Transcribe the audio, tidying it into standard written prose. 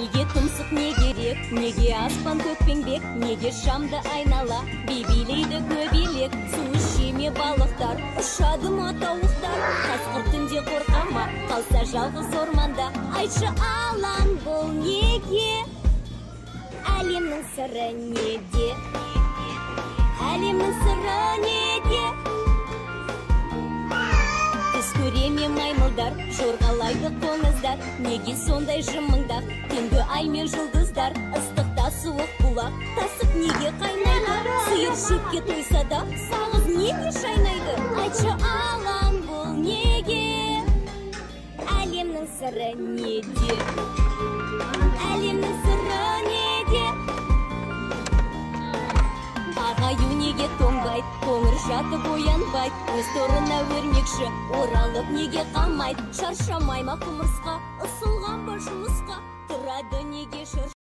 Неге тұмсық не керек, неге аспан көкпеңбек, неге шамды айнала бейбилейді көбелек. Су ішеме балықтар, ұшады ма тауықтар, қасқыр түнде қорқама, қалса жалғыз орманда. Айтшы алан бұл неге, әлемнің сыры неде, әлемнің сыры неде? Түс көреме маймылдар, жорғалайды қоңыздар, неге сондай жымыңдар? Түнгі ай мен жұлдыздар, ыстықта суық бұлақ, тасық неге қайнайды? Сиыр шетке тойса да, сағыз неге шайнайды? Айтшы алан бұл неге, әлемнің сыры неде, әлемнің сыры неде? Ағаю неге тоңбайды, қоңыр жатып оянбайды, өз торына өрмекші оралып неге қалмайды? Шаршамай ма құмырсқа, ысылған ба жұмысқа, тұрады неге